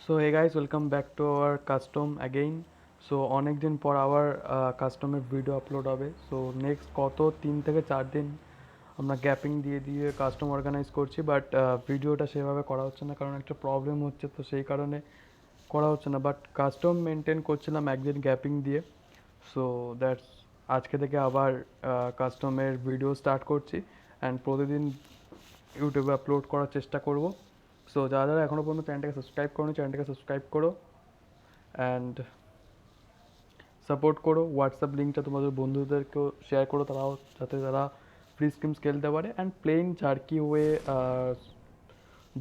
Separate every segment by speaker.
Speaker 1: So hey guys, welcome back to our custom again. So অনেক দিন পর আবার কাস্টমের ভিডিও আপলোড হবে। সো নেক্সট কত 3 থেকে 4 দিন আমরা গ্যাপিং দিয়ে দিয়ে কাস্টম অর্গানাইজ করছি, বাট ভিডিওটা সেভাবে করা হচ্ছে না কারণ একটা প্রবলেম হচ্ছে, তো সেই কারণে করা হচ্ছে না। বাট কাস্টম মেনটেন করছিলাম একদিন গ্যাপিং দিয়ে। সো দ্যাটস আজকে থেকে আবার কাস্টমের ভিডিও স্টার্ট করছি অ্যান্ড প্রতিদিন ইউটিউবে আপলোড করার চেষ্টা করব। সো যারা যারা এখনও পর্যন্ত চ্যানেলটাকে সাবস্ক্রাইব করো, চ্যানেলটাকে সাবস্ক্রাইব করো অ্যান্ড সাপোর্ট করো। হোয়াটসঅ্যাপ লিঙ্কটা তোমাদের বন্ধুদেরকেও শেয়ার করো, তারাও যাতে তারা ফ্রি স্কিমস খেলতে পারে। অ্যান্ড প্লেইন ঝাড়কি হয়ে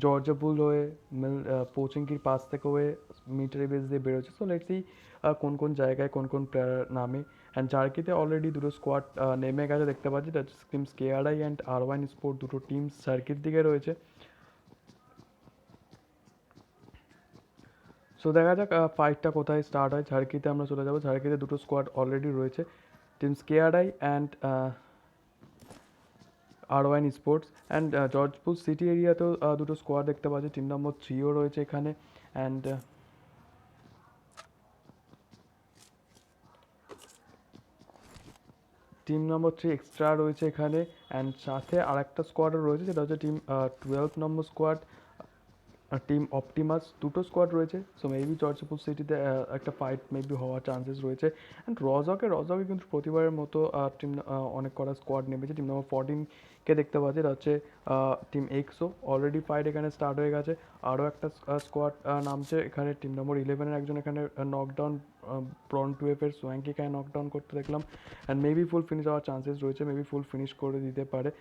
Speaker 1: জর্জা পুল হয়ে পোচিংকির পাশ থেকে হয়ে মিলিটারি বেস দিয়ে বেরোচ্ছে। সো লেটস সি কোন কোন জায়গায় কোন কোন প্লেয়ার নামে। অ্যান্ড ঝাড়কিতে অলরেডি দুটো স্কোয়াড নেমে গেছে দেখতে পাচ্ছি, দ্যাট টিমস কেআরআই অ্যান্ড আর1 স্পোর্ট, দুটো টিমস ঝাড়কির দিকে রয়েছে। সো দেখা যাক ফাইটটা কোথায় স্টার্ট হয়। ঝাড়কিতে আমরা চলে যাবো। ঝাড়কিতে দুটো স্কোয়াড অলরেডি রয়েছে, টিমস কেআরআই অ্যান্ড আর1 স্পোর্টস। অ্যান্ড জর্জপুর সিটি এরিয়াতেও দুটো স্কোয়াড দেখতে পাচ্ছি, টিম নম্বর 3ও রয়েছে এখানে। অ্যান্ড টিম নম্বর 3 এক্সট্রা রয়েছে এখানে। অ্যান্ড সাথে আর একটা স্কোয়াডও রয়েছে, যেটা হচ্ছে টিম 12 নম্বর স্কোয়াড, টিম অপটিমাস। দুটো স্কোয়াড রয়েছে। সো মেবি জর্জপুর সিটিতে একটা ফাইট মেবি হওয়ার চান্সেস রয়েছে। অ্যান্ড রজকে কিন্তু প্রতিবারের মতো টিম অনেক কটা স্কোয়াড নেমেছে। টিম নম্বর 14কে দেখতে পাচ্ছি, এটা হচ্ছে টিম এক্সও। অলরেডি ফাইট এখানে স্টার্ট হয়ে গেছে। আরও একটা স্কোয়াড নামছে এখানে, টিম নম্বর 11-এর একজন এখানে নকডাউন, প্রন 2F-এর সোয়াঙ্কি এখানে নকডাউন করতে দেখলাম। অ্যান্ড মেবি ফুল ফিনিশ হওয়ার চান্সেস রয়েছে, মেবি ফুল ফিনিশ করে দিতে পারে।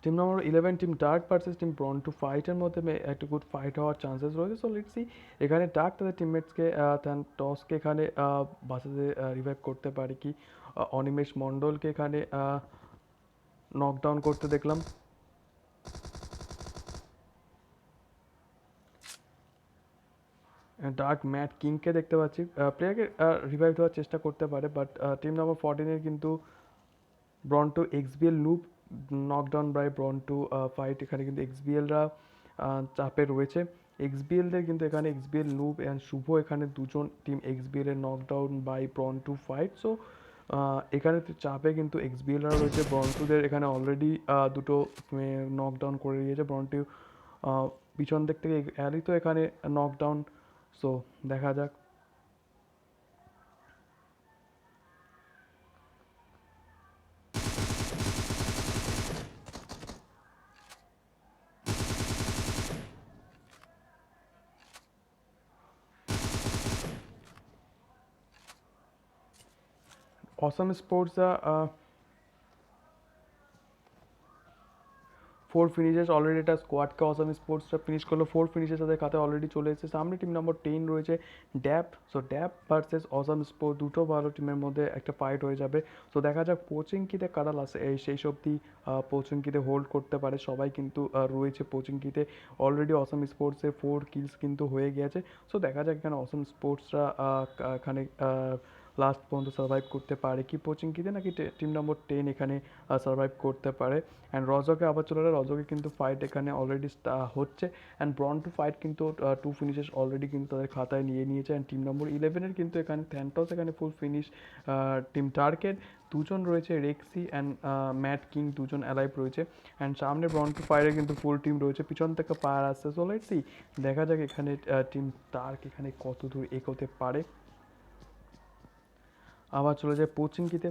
Speaker 1: Team number 11 team dark versus team ব্রন two ফাইটের মধ্যে একটা গুড ফাইট হওয়ার চান্সেস রয়েছে। সো লেটস সি এখানে ডার্ক তাদের টিমমেটসকে টসকে এখানে বাঁচাতে রিভাইভ করতে পারে কি। অনিমেষ মণ্ডলকে এখানে নকডাউন করতে দেখলাম। ডার্ক ম্যাট কিংকে দেখতে পাচ্ছি, প্লেয়ারকে রিভাইভ দেওয়ার চেষ্টা করতে পারে, বাট টিম নম্বর 14-এর কিন্তু Bron two XBL loop knockdown by Bron two fight. এখানে কিন্তু এক্সবিএলরা চাপে রয়েছে। এক্সবিএলদের কিন্তু এখানে এক্সবিএল লুপ অ্যান্ড শুভ এখানে দুজন টিম এক্সবিএল এর knockdown by Bron two fight. So এখানে চাপে কিন্তু এক্সবিএলরা রয়েছে। ব্রন টুদের এখানে অলরেডি দুটো নকডাউন করে দিয়েছে। ব্রন টু পিছন দিক থেকে অ্যালি তো এখানে নকডাউন। সো দেখা যাক। অসাম স্পোর্টসরা 4 ফিনিশেস অলরেডি, এটা স্কোয়াডকে অসাম স্পোর্টসটা ফিনিশ করলো। 4 ফিনিশেস তাদের খাতে অলরেডি চলে এসেছে। সামনে টিম নম্বর 10 রয়েছে ড্যাপ। সো ড্যাপ ভার্সেস অসাম স্পোর্ট, দুটো ভালো টিমের মধ্যে একটা ফাইট হয়ে যাবে। সো দেখা যাক পোচিংকিতে কারা লাস্টে সেই সবটি পোচিংকিতে হোল্ড করতে পারে। সবাই কিন্তু রয়েছে পোচিংকিতে অলরেডি। অসাম স্পোর্টসের 4 কিলস কিন্তু হয়ে গিয়েছে। সো দেখা যাক এখানে অসাম স্পোর্টসরা এখানে লাস্ট পর্যন্ত সার্ভাইভ করতে পারে কি পোচিংকিতে, নাকি টিম নম্বর 10 এখানে সার্ভাইভ করতে পারে। অ্যান্ড রজকে আবার চলে গেল। রজকে কিন্তু ফাইট এখানে অলরেডি হচ্ছে। অ্যান্ড ব্রন টু ফাইট কিন্তু 2 ফিনিশেস অলরেডি কিন্তু তাদের খাতায় নিয়ে নিয়েছে। অ্যান্ড টিম নম্বর 11-এর কিন্তু এখানে থ্যান্টস এখানে ফুল ফিনিশ। টিম টার্কের দুজন রয়েছে, রেক্সি অ্যান্ড ম্যাট কিং, দুজন অ্যালাইভ রয়েছে। অ্যান্ড সামনে ব্রন টু ফাইটের কিন্তু ফুল টিম রয়েছে, পিছন থেকে পায়ার আসছে। সো লেটস সি দেখা যাক এখানে টিম টার্ক এখানে কত দূর এগোতে পারে। আবার চলে যায় পোচিংকিতে।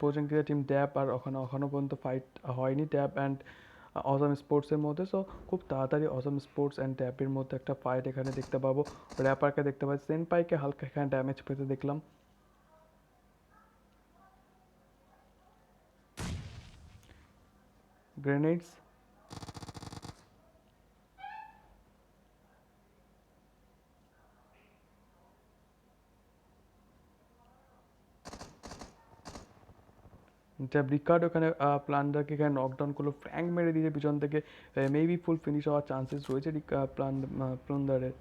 Speaker 1: পোচিংকিতে টিম ড্যাপ আর ওখানে এখনও পর্যন্ত ফাইট হয়নি ড্যাপ অ্যান্ড অসাম স্পোর্টসের মধ্যে। সো খুব তাড়াতাড়ি অসাম স্পোর্টস অ্যান্ড ড্যাপের মধ্যে একটা ফাইট এখানে দেখতে পাবো। র্যাপারকে দেখতে পাচ্ছি, সেনপাইকে হালকা এখানে ড্যামেজ পেতে দেখলাম। গ্রেনেডস, রিকার্ড ওখানে প্লান্ডারকে এখানে নকডাউন করলো, ফ্র্যাঙ্ক মেরে দিয়েছে পিছন থেকে। মেবি ফুল ফিনিশ হওয়ার চান্সেস রয়েছে প্লান্ডারের।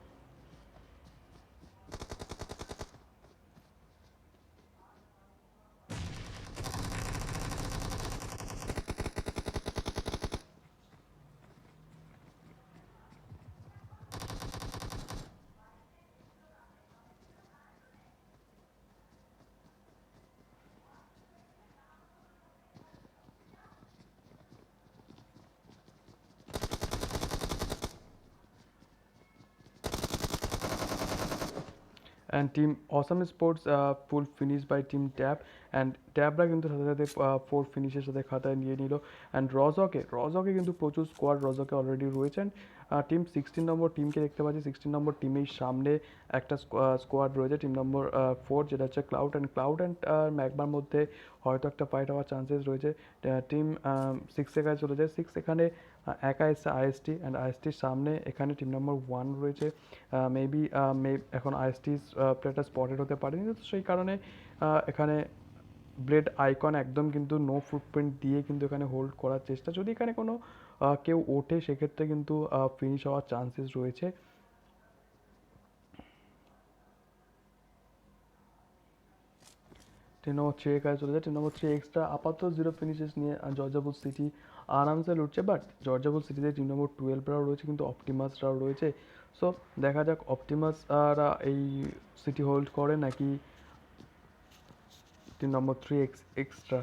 Speaker 1: And team awesome sports full finish by team tap, and ট্যাবরা কিন্তু সাথে সাথে 4 ফিনিশের সাথে খাতায় নিয়ে নিল। অ্যান্ড রজকে কিন্তু প্রচুর স্কোয়াড রজকে অলরেডি রয়েছে। অ্যান্ড টিম 16 নম্বর টিমকে দেখতে পাচ্ছি, 16 নম্বর টিমের সামনে একটা স্কোয়াড রয়েছে টিম নম্বর 4, যেটা হচ্ছে ক্লাউড অ্যান্ড ম্যাগমার মধ্যে হয়তো একটা ফাইট হওয়ার চান্সেস রয়েছে। টিম 6 কাছে চলে যায়, 6 এখানে একা এসছে আইএসটি, অ্যান্ড আইএসটির সামনে এখানে টিম নম্বর 1 রয়েছে। মেবি এখন আইএসটি প্লেয়ারটা স্পটেড হতে পারেনি, তো সেই কারণে এখানে ব্লেড আইকন একদম কিন্তু নো ফুটপ্রিন্ট দিয়ে কিন্তু এখানে হোল্ড করার চেষ্টা, যদি এখানে কোনো কেউ ওঠে সেক্ষেত্রে কিন্তু ফিনিশ হওয়ার চান্সেস রয়েছে। টিম নম্বর 3 কাছে চলে যায়, টিম নম্বর 3 এক্সট্রা আপাতত 0 ফিনিশেস নিয়ে জর্জাপুর সিটি আরামসে লুটছে। বাট জর্জাপুর সিটিতে টিম নম্বর 12রাও রয়েছে, কিন্তু অপটিমাসরাও রয়েছে। সো দেখা যাক অপটিমাসরা এই সিটি হোল্ড করে নাকি টিম নম্বর 3 এক্সট্রা।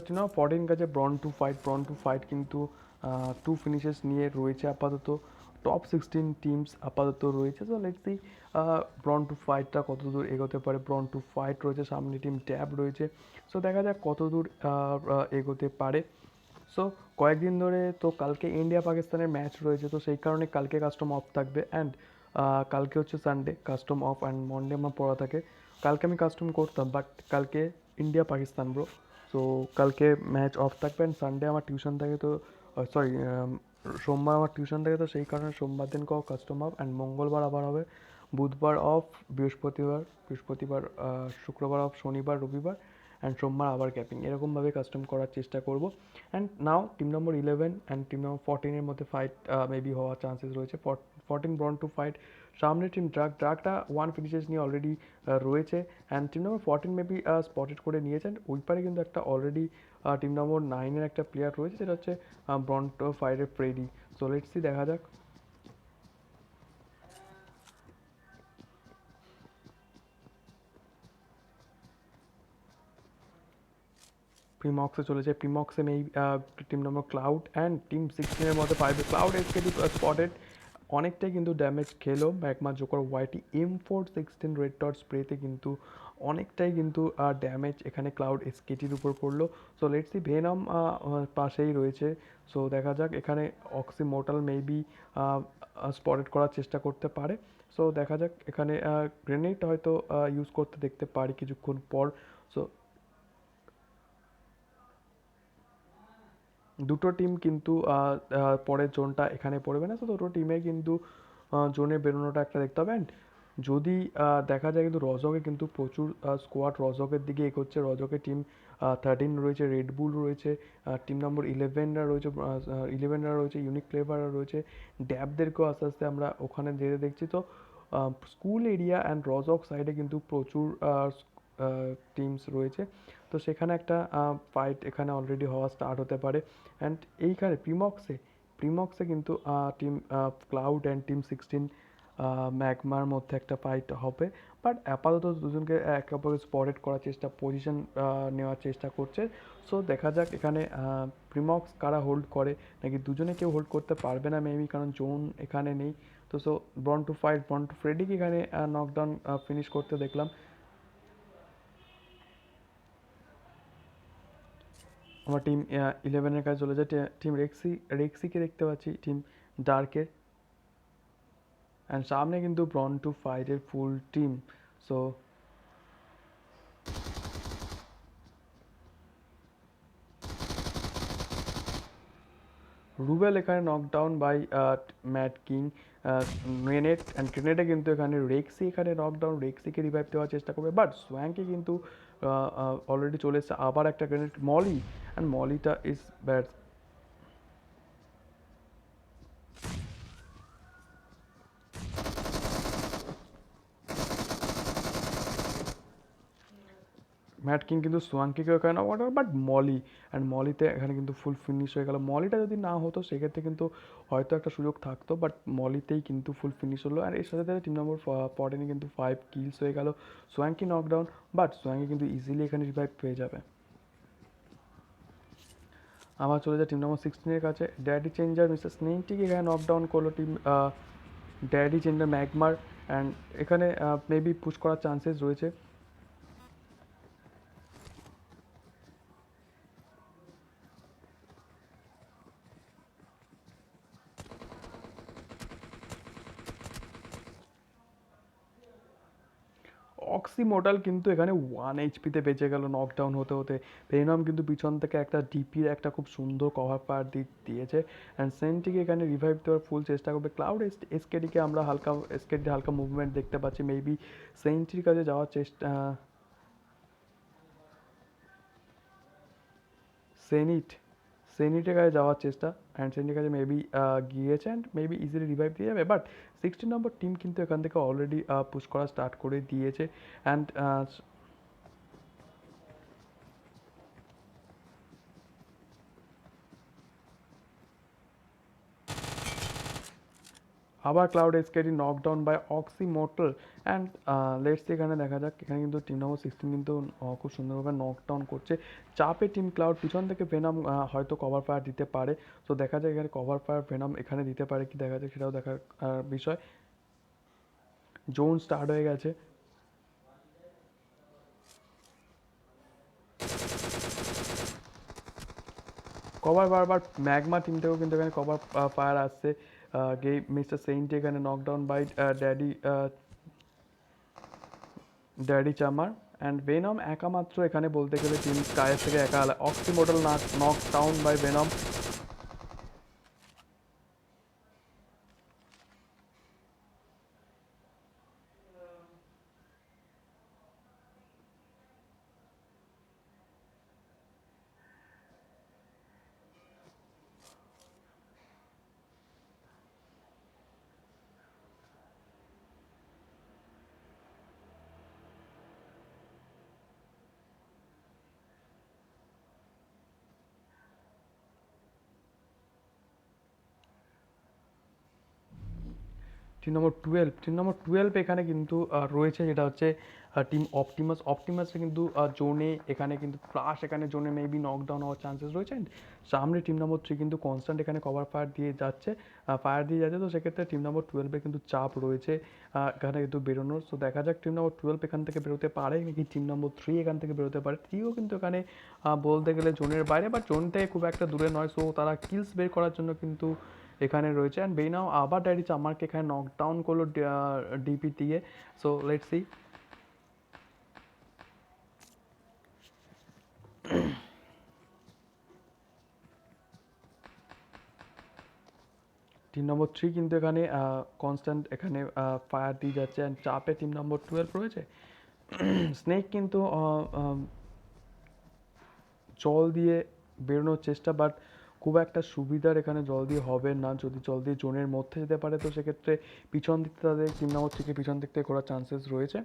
Speaker 1: টিম নম্বর 14 কাছে ব্রন টু ফাইট কিন্তু 2 ফিনিশেস নিয়ে রয়েছে আপাতত। টপ 16 টিমস আপাতত রয়েছে, সো লেটস সি ব্রন টু ফাইটটা কত দূর এগোতে পারে। ব্রন টু ফাইট রয়েছে, সামনে টিম ট্যাব রয়েছে, সো দেখা যাক কত দূর এগোতে পারে। সো কয়েকদিন ধরে তো কালকে ইন্ডিয়া পাকিস্তানের ম্যাচ রয়েছে, তো সেই কারণে কালকে কাস্টম অফ থাকবে। অ্যান্ড কালকে হচ্ছে Sunday, custom of, and Monday আমার পড়া থাকে। কালকে আমি কাস্টম করতাম, বাট কালকে ইন্ডিয়া পাকিস্তান ব্রো, সো কালকে ম্যাচ অফ থাকবে। অ্যান্ড সানডে আমার টিউশন থাকে, তো সরি সোমবার আমার টিউশন থাকে, তো সেই কারণে সোমবার দিনকেও কাস্টম অফ, অ্যান্ড মঙ্গলবার আবার হবে, বুধবার অফ, বৃহস্পতিবার শুক্রবার অফ, শনিবার রবিবার, অ্যান্ড সোমবার আবার ক্যাপিং, এরকমভাবে কাস্টম করার চেষ্টা করব। And now team number 11 and team number 14-এর মধ্যে ফাইট মেবি হওয়ার চান্সেস রয়েছে। 14 ব্রন টু ফাইট, সামনে টিম ড্রাগটা 1 ফিনিশেস নিয়ে অলরেডি রয়েছে, and team number 14 maybe spotted করে নিয়েছেন। ওই পারে কিন্তু একটা অলরেডি টিম নম্বর 9-এর একটা প্লেয়ার রয়েছে, যেটা হচ্ছে ব্রন টু ফাইটের ফ্রেডি। সো লেটস সি, দেখা যাক। প্রিমক্সে চলেছে, প্রিমক্সে মেই team number cloud and team 16-এর মধ্যে পাইবে। ক্লাউড এসকেটি স্পটেড, অনেকটাই কিন্তু ড্যামেজ খেলো magma joker YT M416 red dot স্প্রেতে, কিন্তু অনেকটাই কিন্তু ড্যামেজ এখানে ক্লাউড এসকেটির উপর পড়লো। সো লেটস সি, ভেনম পাশেই রয়েছে, সো দেখা যাক এখানে অক্সিমোর্টাল মেবি স্পটেড করার চেষ্টা করতে পারে। সো দেখা যাক, এখানে গ্রেনেড হয়তো ইউজ করতে দেখতে পারি কিছুক্ষণ পর। সো দুটো টিম কিন্তু পরের জোনটা এখানে পড়বে না, তো দুটো টিমের কিন্তু জোনে বেরোনোটা একটা দেখতে হবে। অ্যান্ড যদি দেখা যায় কিন্তু রজকে কিন্তু প্রচুর স্কোয়াড রজকের দিকে এগোচ্ছে। রজকের টিম 13 রয়েছে, রেডবুল রয়েছে, টিম নম্বর 11রা রয়েছে, ইউনিক ফ্লেভাররা রয়েছে, ড্যাবদেরকেও আস্তে আস্তে আমরা ওখানে যেতে দেখছি। তো স্কুল এরিয়া অ্যান্ড রজক সাইডে কিন্তু প্রচুর টিমস রয়েছে, তো সেখানে একটা ফাইট এখানে অলরেডি হওয়া স্টার্ট হতে পারে। অ্যান্ড এইখানে প্রিমক্সে কিন্তু টিম ক্লাউড অ্যান্ড টিম 16 ম্যাগমার মধ্যে একটা ফাইট হবে। বাট আপাতত দুজনকে একে অপরকে স্পটেড করার চেষ্টা, পজিশন নেওয়ার চেষ্টা করছে। সো দেখা যাক এখানে প্রিমক্স কারা হোল্ড করে, নাকি দুজনে কেউ হোল্ড করতে পারবে না মেবি, কারণ জোন এখানে নেই। তো সো ব্রন টু ফ্রেডিকে এখানে নকডাউন ফিনিশ করতে দেখলাম। আমার টিম 11-এর কাছে চলে যায়, টিম রেক্সিকে দেখতে পাচ্ছি টিম ডার্কের, অ্যান্ড সামনে কিন্তু ব্রন টু ফাইটের ফুল টিম। সো রুবেল এখানে knockdown by Matt King grenade, and গ্রেনেডে কিন্তু এখানে রেক্সি এখানে নকডাউন, রেক্সিকে রিভাইভ দেওয়ার চেষ্টা করবে, বাট সোয়াঙ্কি কিন্তু অলরেডি চলে এসেছে আবার একটা গ্রেনেড, মলি, অ্যান্ড মলিটা ইজ ব্যাড। ম্যাট কিং কিন্তু সোয়াঙ্কিকেও এখানে নক আউট, বাট মলিতে এখানে কিন্তু ফুল ফিনিশ হয়ে গেল। মলিটা যদি না হতো সেক্ষেত্রে কিন্তু হয়তো একটা সুযোগ থাকতো, বাট মলিতেই কিন্তু ফুল ফিনিশ হলো। আর এর সাথে সাথে টিম নম্বর 14 কিন্তু 5 কিলস হয়ে গেল। সোয়াঙ্কি নকডাউন, বাট সোয়াঙ্কি কিন্তু ইজিলি এখানে রিভাইভ পেয়ে যাবে। আবার চলে যায় টিম নাম্বার 16 এর কাছে। ড্যাডি চেঞ্জার মিস্টার স্নেকটিকে এখানে নকডাউন করলো টিম ড্যাডি চেঞ্জার ম্যাগমার, অ্যান্ড এখানে মেবি পুশ করার চান্সেস রয়েছে। অক্সিমোডাল কিন্তু এখানে 1 HP বেঁচে গেল নকডাউন হতে হতে। ভেনম কিন্তু পিছন থেকে একটা ডিপির একটা খুব সুন্দর কভার ফায়ার দিয়েছে, অ্যান্ড সেন্টিকে এখানে রিভাইভ দেওয়ার ফুল চেষ্টা করবে। ক্লাউড এসকেডিকে আমরা হালকা মুভমেন্ট দেখতে পাচ্ছি, মেবি সেন্টির কাছে যাওয়ার চেষ্টা। সেনিট সেনিটের কাছে যাওয়ার চেষ্টা, অ্যান্ড সেনিটের কাছে মেবি গিয়েছে, অ্যান্ড মেবি ইজিলি রিভাইভ দিয়ে যাবে। বাট 16 নম্বর টিম কিন্তু এখান থেকে অলরেডি পুশ করা স্টার্ট করে দিয়েছে, অ্যান্ড আবার ক্লাউড এসকেডি নকডাউন বাই অক্সিমোটাল, অ্যান্ড লেটস এখানে দেখা যাক। এখানে কিন্তু টিম নম্বর 16 কিন্তু খুব সুন্দরভাবে নকডাউন করছে। চাপে টিম ক্লাউড, পিছন থেকে ভেনম হয়তো কভার ফায়ার দিতে পারে। তো দেখা যায় এখানে কভার ফায়ার ভেনম এখানে দিতে পারে কি, দেখা যায় সেটাও দেখার বিষয়। জোন স্টার্ট হয়ে গেছে। কভার বারবার ম্যাগমা টিম থেকেও কিন্তু এখানে কভার ফায়ার আসছে। মিস্টার সেইন্ট এখানে নকডাউন বাই ড্যাডি ড্যাডি চামার, অ্যান্ড ভেনম একা মাত্র এখানে বলতে গেলে টিম স্কাইয়ের থেকে একা। অক্সিমোডাল knockdown by Venom. Team number 12 এখানে কিন্তু রয়েছে, যেটা হচ্ছে টিম অপটিমাসে কিন্তু জোনে এখানে কিন্তু ফ্লাশ এখানে জোনে মেবি নকডাউন হওয়ার চান্সেস রয়েছে। সামনে টিম নম্বর 3 কিন্তু কনস্ট্যান্ট এখানে কভার ফায়ার দিয়ে যাচ্ছে, তো সেক্ষেত্রে টিম নম্বর 12 কিন্তু চাপ রয়েছে এখানে কিন্তু বেরোনোর। সো দেখা যাক টিম নম্বর 12 এখান থেকে বেরোতে পারে নাকি টিম নম্বর 3 এখান থেকে বেরোতে পারে। 3ও কিন্তু এখানে বলতে গেলে জোনের বাইরে, বা জোন থেকে খুব একটা দূরে নয়। সো তারা কিলস বের করার জন্য কিন্তু এখানে রয়েছে, অ্যান্ড বেইনাও আবার ড্যাডি চামারকে এখানে নকডাউন করলো ডিপি দিয়ে। So let's C. টিম নম্বর 3 কিন্তু এখানে কনস্ট্যান্ট এখানে ফায়ার দিয়ে যাচ্ছে, অ্যান্ড চাপে টিম নম্বর 12 রয়েছে। স্নেক কিন্তু জল দিয়ে বেরোনোর চেষ্টা, বাট খুব একটা সুবিধার এখানে জল দিয়ে হবে না। যদি জল দিয়ে জোনের মধ্যে যেতে পারে তো সেক্ষেত্রে পিছন দিক থেকে তাদের টিম নম্বর থেকে পিছন দিক থেকে করার চান্সেস রয়েছে।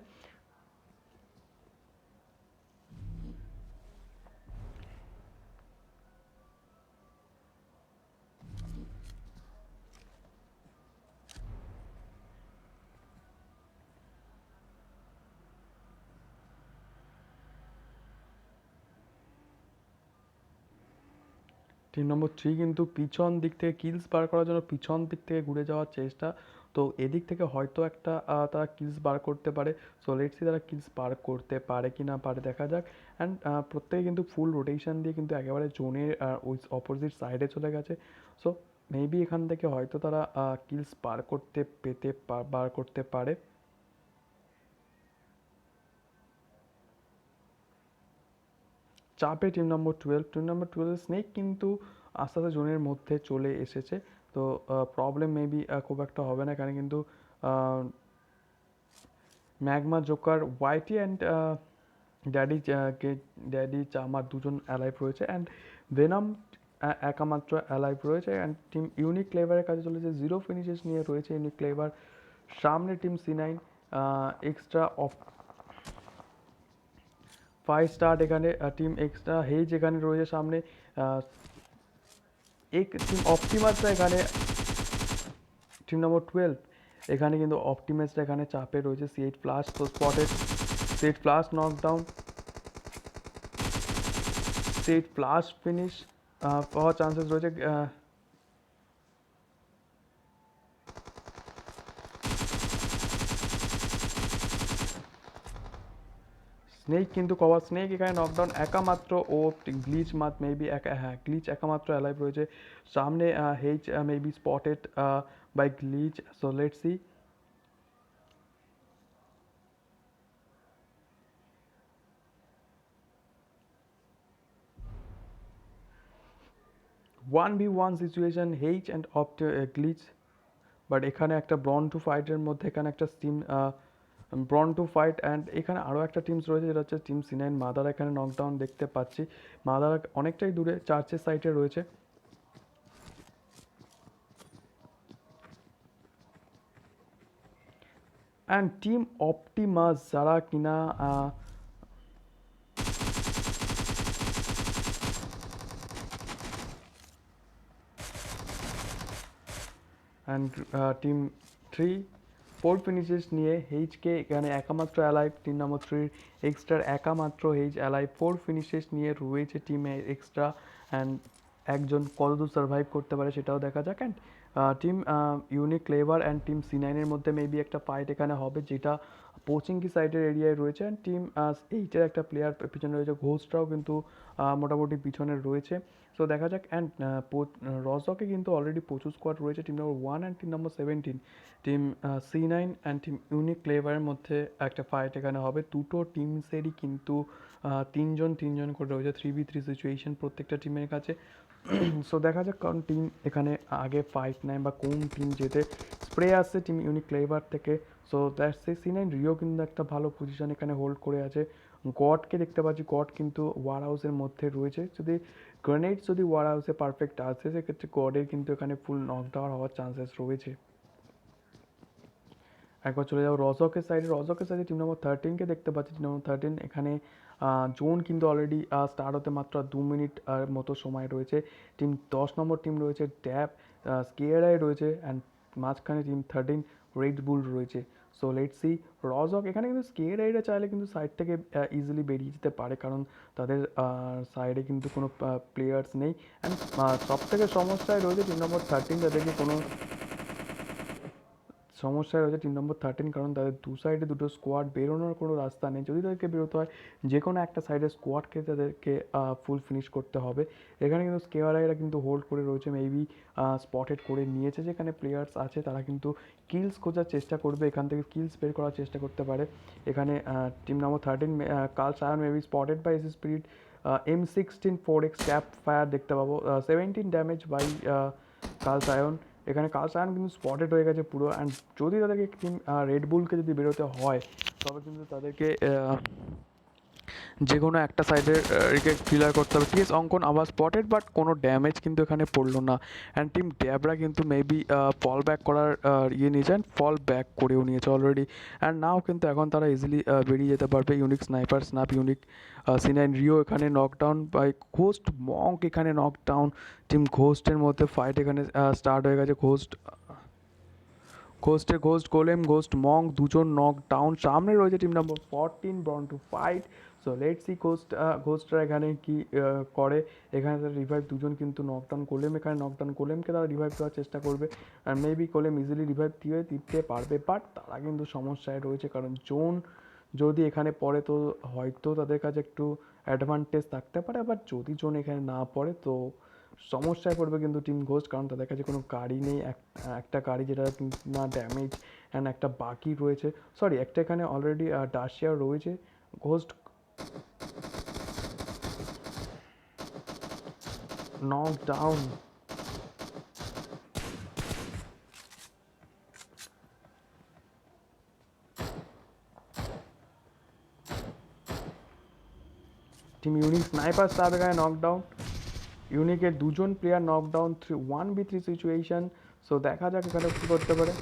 Speaker 1: টিম নম্বর 3 কিন্তু পিছন দিক থেকে কিলস বার করার জন্য পিছন দিক থেকে ঘুরে যাওয়ার চেষ্টা। তো এদিক থেকে হয়তো একটা তারা কিলস বার করতে পারে। সো লেটস সি তারা কিলস বার করতে পারে কি না পারে, দেখা যাক। অ্যান্ড প্রত্যেকে কিন্তু ফুল রোটেশন দিয়ে কিন্তু একেবারে জোনের ওই অপোজিট সাইডে চলে গেছে। সো মেবি এখান থেকে হয়তো তারা কিলস বার করতে পারে। চাপে টিম নম্বর 12 স্নেক কিন্তু আস্তে আস্তে জোনের মধ্যে চলে এসেছে। তো প্রবলেম মেবি খুব একটা হবে না, এখানে কিন্তু magma joker YT and daddy daddy চামার দুজন অ্যালাইভ রয়েছে, অ্যান্ড ভেনাম একা মাত্র অ্যালাইভ রয়েছে। অ্যান্ড টিম ইউনিক ক্লেভারের কাছে চলেছে, 0 ফিনিশেস নিয়ে রয়েছে ইউনিক ক্লেভার। সামনে team C9 extra of 5 start এখানে টিম এক্সট্রা হেজ এখানে রয়েছে সামনে। এক টিম অপটিমাসরা এখানে টিম নম্বর 12 এখানে কিন্তু অপটিমাসরা এখানে চাপে রয়েছে। C8 ফ্লাশ তো spotted, C8 Flash knockdown, C8 Flash finish, হওয়ার চান্সেস রয়েছে। স্নেক কিন্তু কভার, স্নেক এখানে নকডাউন একা মাত্র, ও গ্লিচ মেবি একা, হ্যাঁ গ্লিচ একা মাত্র অ্যালাইভ রয়েছে সামনে। H maybe spotted by Glitch, so let's see. 1v1 situation H and of Glitch, but এখানে একটা ব্রন টু ফাইটের মধ্যে এখানে একটা টিম ব্রন টু ফাইট, অ্যান্ড এখানে আরও একটা টিমস রয়েছে যেটা হচ্ছে টিম C9। মাদার এখানে নকডাউন দেখতে পাচ্ছি, মাদার অনেকটাই দূরে চার্চের সাইটে রয়েছে। অ্যান্ড টিম অপটিমাস যারা কিনা অ্যান্ড টিম 3 4 ফিনিশেস নিয়ে হেইচকে এখানে একামাত্র অ্যালাইভ, টিম নম্বর 3 এক্সট্রার একামাত্র হেইচ অ্যালাইভ 4 ফিনিশেস নিয়ে রয়েছে টিমে এক্সট্রা। অ্যান্ড একজন কতদূর সার্ভাইভ করতে পারে সেটাও দেখা যাক। And team unique clever and team C9 এর মধ্যে মেবি একটা ফাইট এখানে হবে, যেটা পোচিংকি সাইডের এরিয়ায় রয়েছে। অ্যান্ড টিম 8-এর একটা প্লেয়ার পিছনে রয়েছে, ঘোষটাও কিন্তু মোটামুটি পিছনে রয়েছে। সো দেখা যাক। অ্যান্ড রজকে কিন্তু অলরেডি প্রচুর স্কোয়াড রয়েছে, team number 1 and team number 17। Team C9 and team unique ক্লেভারের মধ্যে একটা ফাইট এখানে হবে। দুটো টিমসেরই কিন্তু তিনজন তিনজন করে রয়েছে, 3v3 সিচুয়েশন প্রত্যেকটা টিমের কাছে। সো দেখা যাক কোন টিম এখানে আগে ফাইট নেয় বা কোন টিম যেতে। স্প্রে আসছে টিম ইউনিক ক্লেভার থেকে। So that's say C9 Rio কিন্তু একটা ভালো পজিশন এখানে হোল্ড করে আছে। গডকে দেখতে পাচ্ছি, গড কিন্তু ওয়ার হাউসের মধ্যে রয়েছে। যদি গ্রেনেড যদি ওয়ার হাউসে পারফেক্ট আসে সেক্ষেত্রে গডের কিন্তু এখানে ফুল নকডাউন হওয়ার চান্সেস রয়েছে। একবার চলে যাও রজকের সাইডে, রজকের সাইডে টিম নম্বর 13কে দেখতে পাচ্ছি। টিম নম্বর 13 এখানে জোন কিন্তু অলরেডি স্টার্ট হতে মাত্র 2 মিনিট মতো সময় রয়েছে। টিম 10 নম্বর টিম রয়েছে ড্যাব, স্কেয়ারাই রয়েছে, অ্যান্ড মাঝখানে টিম 13 রেড বুল রয়েছে। সো লেটস সি রজক এখানে কিন্তু স্কেয়ারাইরা চাইলে কিন্তু সাইড থেকে ইজিলি বেরিয়ে যেতে পারে, কারণ তাদের সাইডে কিন্তু কোনো প্লেয়ার্স নেই। অ্যান্ড সব থেকে সমস্যায় রয়েছে টিম নম্বর 13, তাদেরকে কোনো সমস্যায় রয়েছে টিম নম্বর 13, কারণ তাদের দু সাইডে দুটো স্কোয়াড, বেরোনোর কোনো রাস্তা নেই। যদি তাদেরকে বেরোতে হয় যে কোনো একটা সাইডে স্কোয়াডকে তাদেরকে ফুল ফিনিশ করতে হবে। এখানে কিন্তু স্কেয়ারাইরা কিন্তু হোল্ড করে রয়েছে, মেবি স্পটেড করে নিয়েছে যেখানে প্লেয়ার্স আছে, তারা কিন্তু কিলস খোঁজার চেষ্টা করবে, এখান থেকে কিলস বের করার চেষ্টা করতে পারে। এখানে টিম নম্বর 13 কার্ল সায়ন maybe spotted by AC Spirit, M16 4x cap fire দেখতে পাবো, 17 ড্যামেজ বাই কার্ল সায়ন। এখানে কার্ল সায়ন কিন্তু স্পটেড হয়ে গেছে পুরো। অ্যান্ড যদি তাদেরকে টিম রেড বুলকে যদি বেরোতে হয় তবে কিন্তু তাদেরকে যে কোনো একটা সাইডের কে ক্লিয়ার করতে হবে। টিএস অঙ্কন আবার স্পটেড, বাট কোনো ড্যামেজ কিন্তু এখানে পড়লো না। অ্যান্ড টিম ড্যাবরা কিন্তু মেবি ফল ব্যাক করার নিয়েছে, অ্যান্ড ফল ব্যাক করেও নিয়েছে অলরেডি। অ্যান্ড নাও কিন্তু এখন তারা ইজিলি বেরিয়ে যেতে পারবে। Unique sniper snap, Unique C9 Rio এখানে নকডাউন বাই ঘোস্ট, মঙ্ক এখানে নকডাউন। টিম ঘোস্টের মধ্যে ফাইট এখানে স্টার্ট হয়ে গেছে। ঘোস্ট গোলেম, ঘোস্ট মং দুজন নক ডাউন। সামনে রয়েছে team number 14 Bron two fight. So let's see ঘোস্টরা এখানে কি করে। এখানে তারা রিভাইভ দুজন কিন্তু নকডাউন, কোলেম এখানে নকডাউন, কোলেমকে তারা রিভাইভ দেওয়ার চেষ্টা করবে। আর মেবি কোলেম ইজিলি রিভাইভ দিতে পারবে, বাট তারা কিন্তু সমস্যায় রয়েছে, কারণ জোন যদি এখানে পড়ে তো হয়তো তাদের কাছে একটু অ্যাডভান্টেজ থাকতে পারে। আবার যদি জোন এখানে না পড়ে তো সমস্যায় পড়বে কিন্তু টিম ঘোস্ট, কারণ তাদের কাছে কোনো গাড়ি নেই। একটা গাড়ি যেটা না ড্যামেজ, অ্যান্ড একটা বাকি রয়েছে, সরি একটা এখানে অলরেডি ডাশিয়া রয়েছে। Ghost knock down. Team unique sniper staff এখানে নকডাউন, ইউনিকের দুজন player knockdown, 1v3 situation. So দেখা যাক এখানে কী করতে পারে।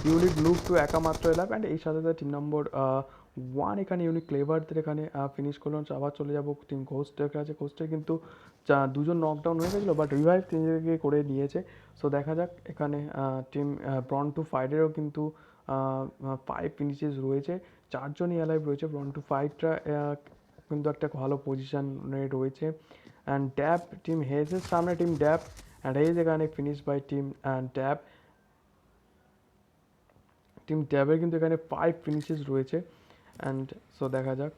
Speaker 1: ইউনিক লুক টু একা মাত্র এলাম, অ্যান্ড এই সাথে সাথে টিম নম্বর 1 এখানে ইউনিক ক্লেভারদের এখানে ফিনিশ করলো। আবার চলে যাবো টিম ঘোস্টের কাছে। ঘোস্টের কিন্তু দুজন নকডাউন হয়ে গেছিলো, বাট রিভাইভ তিনজনকে করে নিয়েছে। সো দেখা যাক এখানে টিম ব্রন টু ফাইটেরও কিন্তু 5 ফিনিশেস রয়েছে, চারজনই অ্যালাইভ রয়েছে। ব্রন টু ফাইটরা কিন্তু একটা ভালো পজিশনে রয়েছে। অ্যান্ড ড্যাব টিম হেজের সামনে টিম ড্যাব, অ্যান্ড হেজ এখানে finish by team Dab. Team ড্যাবের কিন্তু এখানে 5 ফিনিশেস রয়েছে, অ্যান্ড সো দেখা যাক।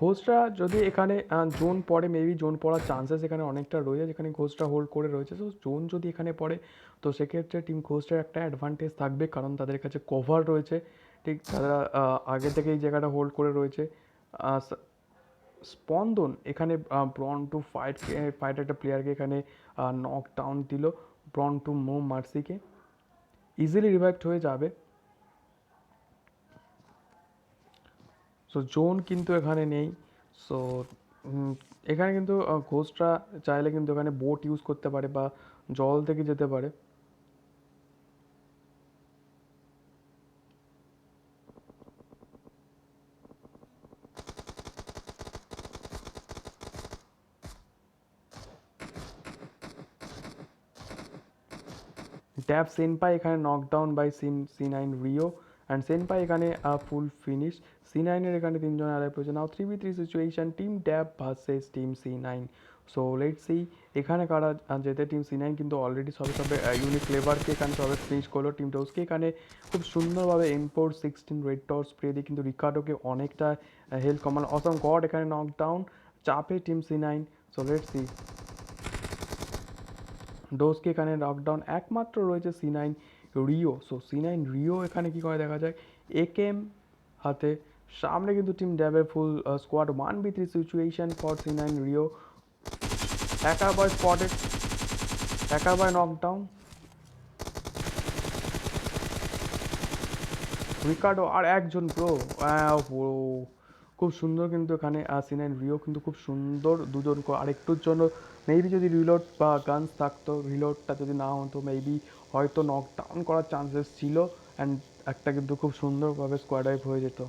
Speaker 1: ঘোষরা যদি এখানে জোন পড়ে, মেবি জোন পড়ার চান্সেস এখানে অনেকটা রয়েছে, যেখানে ঘোষরা হোল্ড করে রয়েছে। তো জোন যদি এখানে পড়ে তো সেক্ষেত্রে টিম ঘোষটার একটা অ্যাডভান্টেজ থাকবে, কারণ তাদের কাছে কভার রয়েছে, ঠিক তারা আগে থেকে এই জায়গাটা হোল্ড করে রয়েছে। স্পন্দন এখানে ব্রন টু ফাইট একটা প্লেয়ারকে এখানে নক ডাউন দিল, ব্রন টু মার্সিকে ইজিলি রিভাইভড হয়ে যাবে। সো জোন কিন্তু এখানে নেই। সো এখানে কিন্তু ঘোষরা চাইলে কিন্তু এখানে বোট ইউজ করতে পারে বা জল থেকে যেতে পারে। ড্যাব সেনপাই এখানে knockdown by C9 Rio, and Senpai এখানে ফুল ফিনিশ। C9-এর এখানে তিনজন অ্যালাইভ রয়েছে। Now 3v3 situation, team Dab versus team C9। So let's see এখানে কারা যেতে। টিম C9 কিন্তু অলরেডি সবে ইউনিক লেভারকে এখানে সবে ফিনিশ করলো। টিম ডোজকে এখানে খুব সুন্দরভাবে M416 রেড ডট স্প্রে দিয়ে কিন্তু রিকার্ডোকে অনেকটা হেল্প কমানো। অসম গড এখানে নকডাউন, চাপে team C9। So let's see ডোজকে এখানে নকডাউন, একমাত্র রয়েছে C9 Rio. So C9 Rio এখানে কি করে দেখা যায়, একেএম হাতে সামনে কিন্তু টিম ড্যাবের full squad. 1v3 situation for C9 Rio, hacker boy spotted, hacker boy knockdown, Ricardo আর একজন ব্রো। খুব সুন্দর কিন্তু এখানে C9 রিও কিন্তু খুব সুন্দর দুজন আরেকটুর জন্য মেবি যদি রিলোড বা গানস থাকতো, রিলোডটা যদি না হতো মেবি হয়তো নকডাউন করার চান্সেস ছিল, অ্যান্ড একটা কিন্তু খুব সুন্দরভাবে স্কোয়াড ওয়াইপ হয়ে যেত।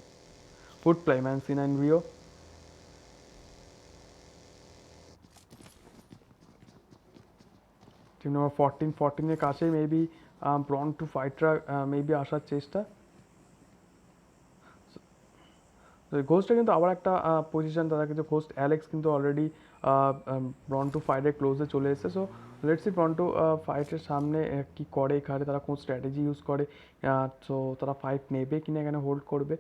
Speaker 1: Food ply man C9 Rio. Team number 14-14-এর কাছেই মেবি ব্রন টু ফাইটরা মেবি আসার চেষ্টা। তো ঘোস্টটা কিন্তু আবার একটা পজিশন, তাদের কিন্তু ঘোস্ট অ্যালেক্স কিন্তু অলরেডি ব্রন টু ফাইটের ক্লোজে চলে এসেছে। সো লেটস সি ব্রন টু ফাইটের সামনে কি করে, এখানে তারা কোন স্ট্র্যাটেজি ইউজ করে। সো তারা ফাইট নেবে কিনা, এখানে হোল্ড করবে।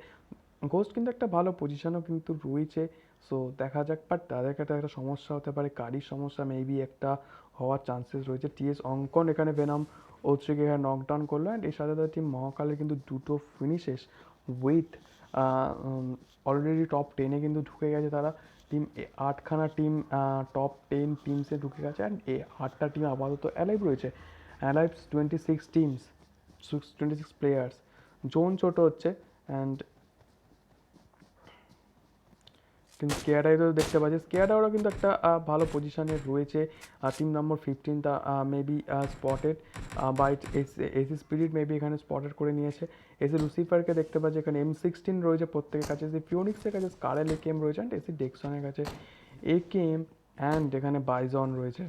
Speaker 1: ঘোস্ট কিন্তু একটা ভালো পজিশনও কিন্তু রয়েছে। সো দেখা যাক, বাট তাদের কাছে একটা সমস্যা হতে পারে, কারির সমস্যা মেবি একটা হওয়ার চান্সেস রয়েছে। টিএস অঙ্কন এখানে ভেনাম ওত্রিকে এখানে নকডাউন করলো, অ্যান্ড এর সাথে সাথে টিম মহাকালের কিন্তু দুটো ফিনিশেস উইথ অলরেডি টপ 10-এ কিন্তু ঢুকে গেছে তারা। টিম 8খানা টিম টপ 10 টিমসে ঢুকে গেছে, অ্যান্ড 8টা টিম আপাতত অ্যালাইভ রয়েছে। Alive 26 teams, 26 players. জোন ছোট হচ্ছে, অ্যান্ড কিন্তু স্কেয়ারটাইও দেখতে পাচ্ছি, স্কেয়ারটাও কিন্তু একটা ভালো পজিশনে রয়েছে। টিম নম্বর 15 তা maybe spotted by AC Spirit, maybe এখানে স্পটেড করে নিয়েছে। এসি লুসিফারকে দেখতে পাচ্ছি এখানে M16 রয়েছে প্রত্যেকের কাছে। এসি ফিওনিক্সের কাছে স্কারেল একেএম রয়েছে, অ্যান্ড এসি ডেক্সনের কাছে একেএম, অ্যান্ড এখানে বাইজন রয়েছে।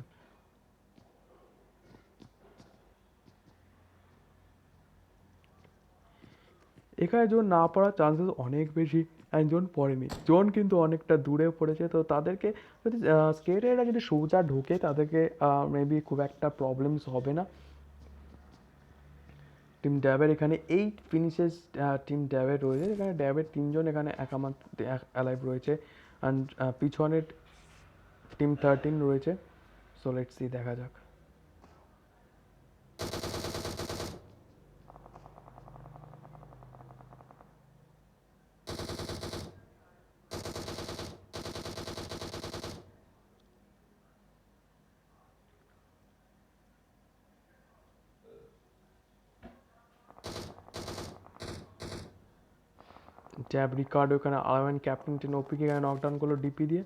Speaker 1: এখানে জোন না পড়ার চান্সেস অনেক বেশি, অ্যান্ড জোন পড়েনি, জোন কিন্তু অনেকটা দূরে পড়েছে। তো তাদেরকে যদি স্কেটেরা যদি সোজা ঢোকে তাদেরকে মেবি খুব একটা প্রবলেমস হবে না। টিম ড্যাবের এখানে 8 ফিনিশেস টিম ড্যাবের রয়েছে, এখানে ড্যাবের 3জন এখানে একামাত্র অ্যালাইভ রয়েছে, অ্যান্ড পিছনের টিম 13 রয়েছে। সো লেটস সি, দেখা যাক। ড্যাব রিকার্ডো এখানে আলামেন ক্যাপ্টেন টেন ওপিকে এখানে নকডাউন করলো ডিপি দিয়ে।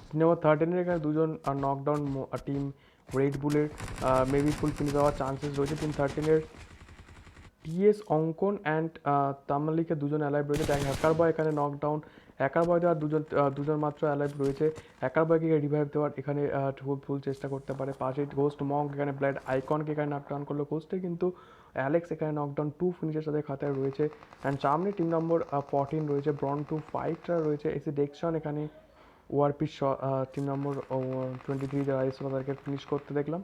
Speaker 1: টিম নাম্বার 13-এর এখানে দুজন knockdown team red বুলের maybe full finish হওয়ার চান্সেস রয়েছে। টিম 13-এর টিএস অঙ্কন অ্যান্ড তামালিকে দুজন অ্যালাইভ রয়েছে। দেখ হ্যাকার বয় এখানে নকডাউন, হ্যাকার বয় দেওয়ার দুজন মাত্র অ্যালাইভ রয়েছে। হ্যাকার বয়কে রিভাইভ দেওয়ার এখানে ফুল চেষ্টা করতে পারে। পাশে ঘোস্ট মঙ্ক এখানে ব্লাড আইকনকে এখানে নকডাউন করলো ঘোস্টে, কিন্তু অ্যালেক্স এখানে নকডাউন 2 ফিনিশের সাথে খাতায় রয়েছে। অ্যান্ড সামনে টিম নম্বর 14 রয়েছে, ব্রন টু ফাইটরা রয়েছে। এসি ডেকশন এখানে ওআরপি টিম নম্বর 23 যারা এসে তাদেরকে ফিনিশ করতে দেখলাম।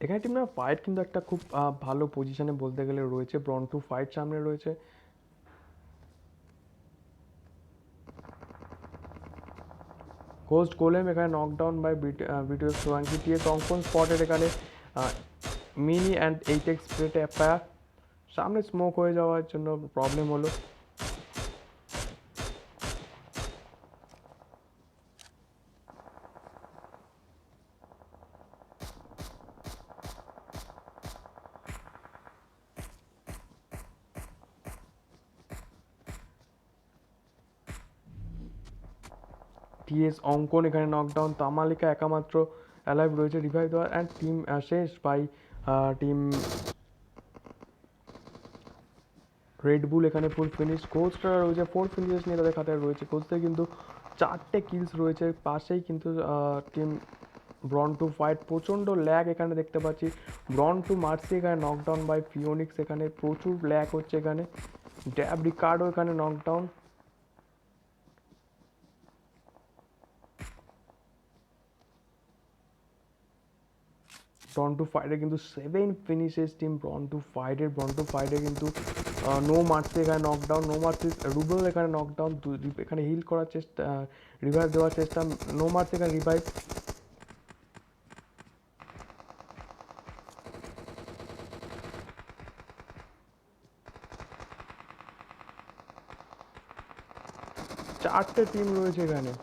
Speaker 1: এখানে টিম নাম্বার 5 কিন্তু একটা খুব ভালো পজিশনে বলতে গেলে রয়েছে। ব্রন টু ফাইট সামনে রয়েছে। ঘোস্ট গোলেম এখানে নকডাউন বাই বিটিএস সোয়াঙ্কি। টিএস অঙ্কন স্পটের এখানে মিনি অ্যান্ড এইটেক্স স্প্রেট অ্যাপায়ার। সামনে স্মোক হয়ে যাওয়ার জন্য প্রবলেম হলো। টিএস অঙ্কন এখানে নকডাউন, তামালিকা একামাত্র অ্যালাইভ রয়েছে রিভাইভ দেওয়ার। অ্যান্ড টিম শেষ বাই টিম রেড বুল এখানে ফুল ফিনিশ। কোচটা রয়েছে 4 ফিনিশেস নিয়ে তাদের খাতায় রয়েছে। কোচদের কিন্তু 4টে কিলস রয়েছে। পাশেই কিন্তু টিম ব্রন টু ফাইট প্রচণ্ড ল্যাগ এখানে দেখতে পাচ্ছি। ব্রন টু মার্সি এখানে নকডাউন বাই ফিওনিক্স, এখানে প্রচুর ল্যাগ হচ্ছে। এখানে ড্যাব রিকার্ডো এখানে নকডাউন। ব্রন টু ফাইডে কিন্তু 7 ফিনিশেস টিম ব্রন টু ফাইডে কিন্তু নো মার্সি এখানে নকডাউন, নো মার্সি রুবেল এখানে নকডাউন। এখানে হিল করার চেষ্টা, রিভাইভ দেওয়ার চেষ্টা, নো মার্সি এখানে রিভাইভ। চারটে টিম রয়েছে এখানে।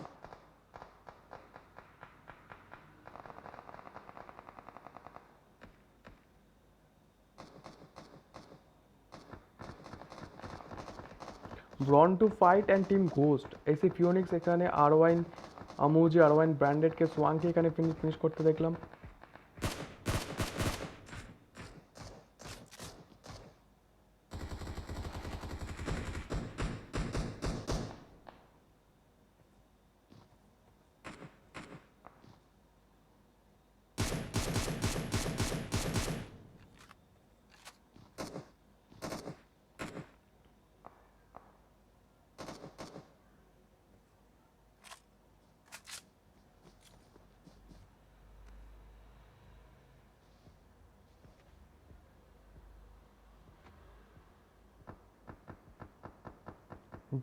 Speaker 1: Born two fight and team ghost. AC ফিওনিক্স এখানে আরওয়াইন আমুজি আরওয়াইন ব্র্যান্ডেডকে সোয়াংকে এখানে ফিনিশ করতে দেখলাম।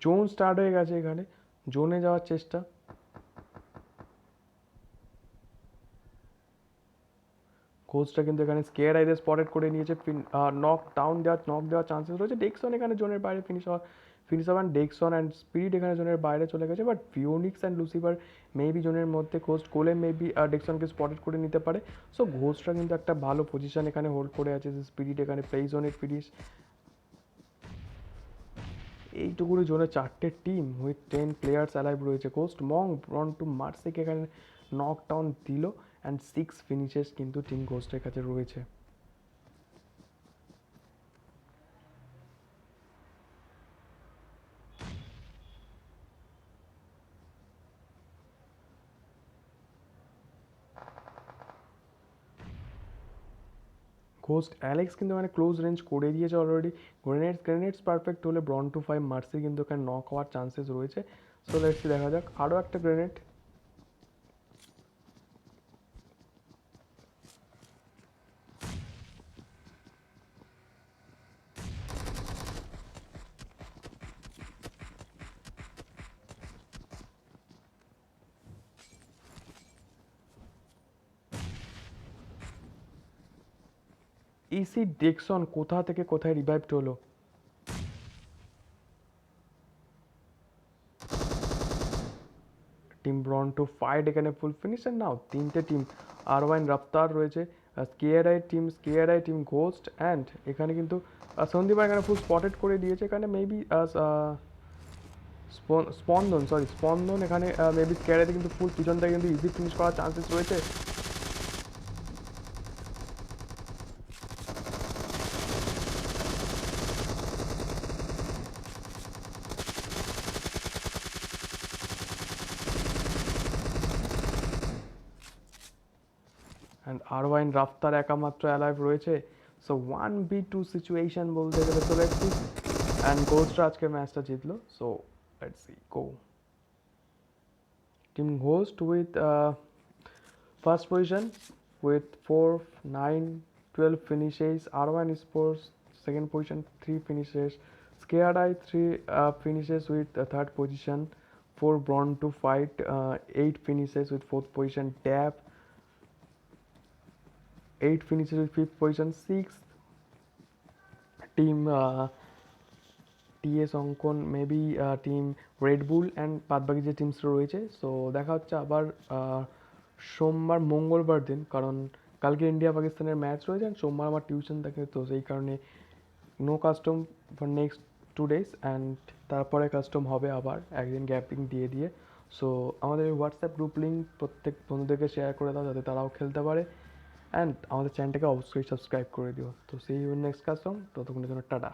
Speaker 1: জোন স্টার্ট হয়ে গেছে, এখানে জোনে যাওয়ার চেষ্টা। কোচটা কিন্তু এখানে স্কেয়ার আইদের স্পটেড করে নিয়েছে। নক দেওয়ার চান্সেস রয়েছে। ডেকসন এখানে জোনের বাইরে ফিনিশ হবেন। ডেকসন অ্যান্ড স্পিরিট এখানে জোনের বাইরে চলে গেছে, বাট ফিওনিক্স অ্যান্ড লুসিফার মেবি জোনের মধ্যে। কোস্ট কোলে মেবি ডেকসনকে স্পটেড করে নিতে পারে। সো ঘোস্টটা কিন্তু একটা ভালো পজিশন এখানে হোল্ড করে আছে। স্পিরিট এখানে প্লে জোনের ফিনিশ। এইটুকুনি জোনে 4টে টিম উইথ 10 প্লেয়ার্স অ্যালাইভ রয়েছে। কোস্ট মং ব্রন টু মার্সিকে এখানে নকডাউন দিল। অ্যান্ড 6 ফিনিশেস কিন্তু টিম ঘোস্টের কাছে রয়েছে। ঘোস্ট অ্যালেক্স কিন্তু মানে ক্লোজ রেঞ্জ করে দিয়েছে অলরেডি। গ্রেনেডস পারফেক্ট হলে ব্রন টু 5 মার্সি কিন্তু এখানে নক হওয়ার চান্সেস রয়েছে। সো লেটস দেখা যাক। আরও একটা গ্রেনেড। ইসি ডেকসন কোথা থেকে কোথায় রিভাইভড হলো। টিম ব্রন টু ফাইট এখানে ফুল ফিনিশ। অ্যান্ড নাও 3টে টিম আরওয়াইন রাফতার রয়েছে, স্কেয়ারআই টিম ঘোস্ট। অ্যান্ড এখানে কিন্তু সন্দীপা এখানে ফুল স্পটেড করে দিয়েছে। এখানে মেবি স্পন্দন এখানে মেবি স্ক্যারেতে কিন্তু ফুল পিছন থেকে কিন্তু ইজি ফিনিশ করার চান্সেস রয়েছে। অ্যান্ড আরওয়াইন রাফতার একামাত্র অ্যালাইভ রয়েছে। সো 1v2 সিচুয়েশন বলতে গেলে। So let's C. অ্যান্ড গোস্টরা আজকে ম্যাচটা জিতলো। So let's C go. Team ghost with first position with 4, 9, 12 finishes. R1 Sports second position, 3 finishes. Scared Eye 3 finishes with third position. 4 Brawn to Fight 8 finishes with fourth position. Dap 8 finishes with fifth position. 6 team T S অঙ্কন maybe team red bull and বাদবাকি যে teams রয়েছে। So দেখা হচ্ছে আবার সোমবার মঙ্গলবার দিন, কারণ কালকে ইন্ডিয়া পাকিস্তানের ম্যাচ রয়েছে অ্যান্ড সোমবার আমার টিউশন থাকে, তো সেই কারণে no custom for next 2 days and তারপরে কাস্টম হবে আবার একদিন গ্যাপিং দিয়ে দিয়ে। সো আমাদের হোয়াটসঅ্যাপ গ্রুপ লিঙ্ক প্রত্যেক বন্ধুদেরকে শেয়ার করে দাও যাতে তারাও খেলতে পারে, অ্যান্ড আমাদের চ্যানেলটাকে অবশ্যই সাবস্ক্রাইব করে দিও। তো সেই নেক্সট কাস্টম, ততক্ষণের জন্য টাটা।